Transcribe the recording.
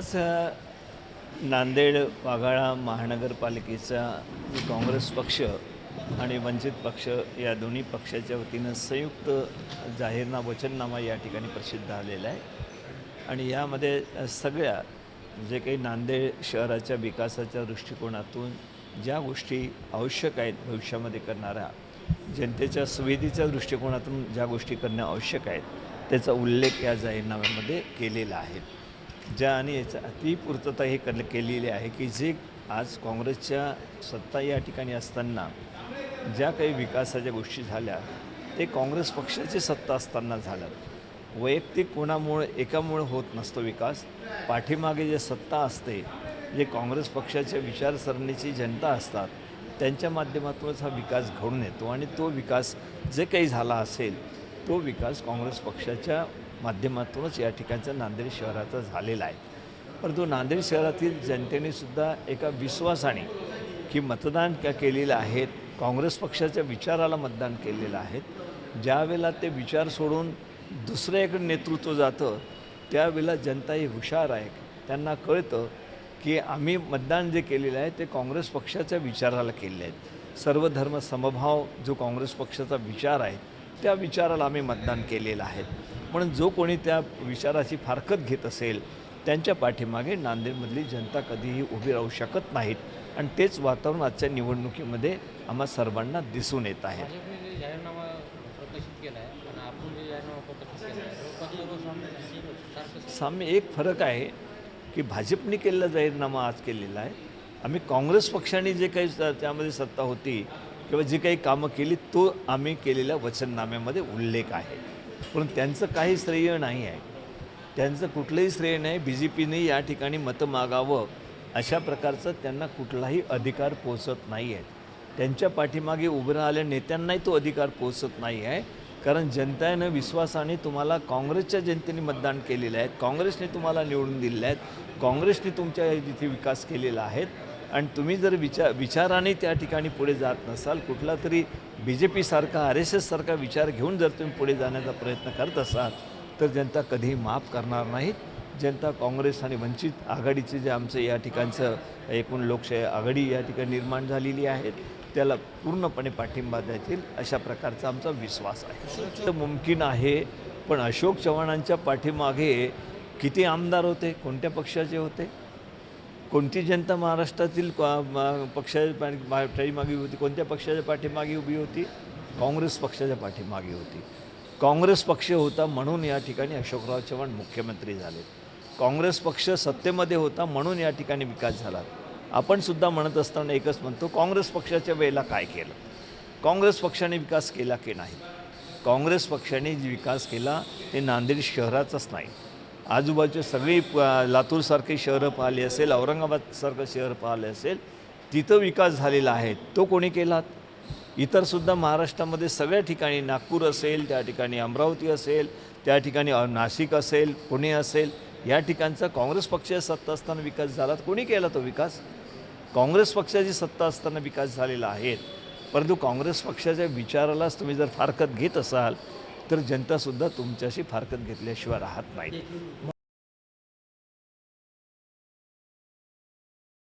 आज नांदेड वाघाळा महानगरपालिकेचा जो काँग्रेस पक्ष आणि वंचित पक्ष या दोन्ही पक्षाच्या वतीनं संयुक्त जाहीरनामा वचननामा या ठिकाणी प्रसिद्ध झालेला आहे आणि यामध्ये सगळ्या जे काही नांदेड शहराच्या विकासाच्या दृष्टिकोनातून ज्या गोष्टी आवश्यक आहेत भविष्यामध्ये करणाऱ्या जनतेच्या सुविधेच्या दृष्टिकोनातून ज्या गोष्टी करणं आवश्यक आहेत त्याचा उल्लेख या जाहीरनाम्यामध्ये केलेला आहे. ज्या आणि याचा ती पूर्तता हे केलेली आहे की जे आज काँग्रेसच्या सत्ता या ठिकाणी असताना ज्या काही विकासाच्या गोष्टी झाल्या ते काँग्रेस पक्षाची सत्ता असताना झालं. वैयक्तिक कोणामुळे एकामुळे होत नसतो विकास. पाठीमागे जे सत्ता असते जे काँग्रेस पक्षाच्या विचारसरणीची जनता असतात त्यांच्या माध्यमातूनच हा विकास घडून येतो आणि तो विकास जे काही झाला असेल तो विकास काँग्रेस पक्षाच्या माध्यमातूनच या ठिकाणचा नांदेड शहराचा झालेला आहे. परंतु नांदेड शहरातील जनतेनेसुद्धा एका विश्वासाने की मतदान केलेलं आहे, काँग्रेस पक्षाच्या विचाराला मतदान केलेलं आहे. ज्यावेळेला ते विचार सोडून दुसऱ्याकडे नेतृत्व जातं त्यावेळेला जनता ही हुशार आहे. त्यांना कळतं की आम्ही मतदान जे केलेलं आहे ते काँग्रेस पक्षाच्या विचाराला केलेलं आहे. सर्वधर्म समभाव जो काँग्रेस पक्षाचा विचार आहे त्या विचाराला आम्ही मतदान केलेलं आहे. म्हणून जो कोणी त्या विचाराची फारकत घेत असेल त्यांच्या पाठीमागे नांदेडमधली जनता कधीही उभी राहू शकत नाहीत आणि तेच वातावरण आजच्या निवडणुकीमध्ये आम्हा सर्वांना दिसून येत आहे. साम्य एक फरक आहे की भाजपने केलेला जाहीरनामा आज केलेला आहे. आम्ही काँग्रेस पक्षाने जे काही त्यामध्ये सत्ता होती किंवा जी काही कामं केली तो आम्ही केलेल्या वचननाम्यामध्ये उल्लेख आहे. परंतु त्यांचं काही श्रेय नाही आहे, त्यांचं कुठलंही श्रेय नाही. BJPने या ठिकाणी मतं मागावं अशा प्रकारचा त्यांना कुठलाही अधिकार पोचत नाही आहे. त्यांच्या पाठीमागे उभं राहिलेल्या नेत्यांनाही तो अधिकार पोचत नाही आहे. कारण जनतेनं विश्वासाने तुम्हाला काँग्रेसच्या जनतेने मतदान केलेलं आहे, काँग्रेसने तुम्हाला निवडून दिलेलं आहेत, काँग्रेसने तुमच्या तिथे विकास केलेला आहे आणि तुम्ही जर विचाराने त्या ठिकाणी पुढे जात नसाल, कुठला तरी BJP सारखा RSS सारखा विचार घेऊन जर तुम्ही पुढे जाण्याचा प्रयत्न करत असाल तर जनता कधीही माफ करणार नाहीत. जनता काँग्रेस आणि वंचित आघाडीचे जे आमचं या ठिकाणचं एकूण लोकशाही आघाडी या ठिकाणी निर्माण झालेली आहे त्याला पूर्णपणे पाठिंबा देतील अशा प्रकारचा आमचा विश्वास आहे. तर मुमकिन आहे, पण अशोक चव्हाणांच्या पाठीमागे किती आमदार होते, कोणत्या पक्षाचे होते, कोणती जनता महाराष्ट्रातील पक्षाच्या पाठीमागे होती, कोणत्या पक्षाच्या पाठीमागे उभी होती? काँग्रेस पक्षाच्या पाठीमागे होती. काँग्रेस पक्ष होता म्हणून या ठिकाणी अशोकराव चव्हाण मुख्यमंत्री झाले. काँग्रेस पक्ष सत्तेमध्ये होता म्हणून या ठिकाणी विकास झाला. आपण सुद्धा म्हणत असताना एकच म्हणतो, काँग्रेस पक्षाच्या वेळेला काय केलं, काँग्रेस पक्षाने विकास केला की नाही? काँग्रेस पक्षाने जे विकास केला ते नांदेड शहराचंच नाही, आजूबाजूचे सगळी लातूरसारखे शहरं पाहिली असेल, औरंगाबादसारखं शहर पाहिलं असेल, तिथं विकास झालेला आहे. तो कोणी केला? इतरसुद्धा महाराष्ट्रामध्ये सगळ्या ठिकाणी, नागपूर असेल, त्या ठिकाणी अमरावती असेल, त्या ठिकाणी नाशिक असेल, पुणे असेल, या ठिकाणचा काँग्रेस पक्षाची सत्ता असताना विकास झाला. कोणी केला तो विकास? काँग्रेस पक्षाची सत्ता असताना विकास झालेला आहे. परंतु काँग्रेस पक्षाच्या विचारालाच तुम्ही जर फारकत घेत असाल तर जनतासुद्धा तुमच्याशी फारकत घेतल्याशिवाय राहत नाही.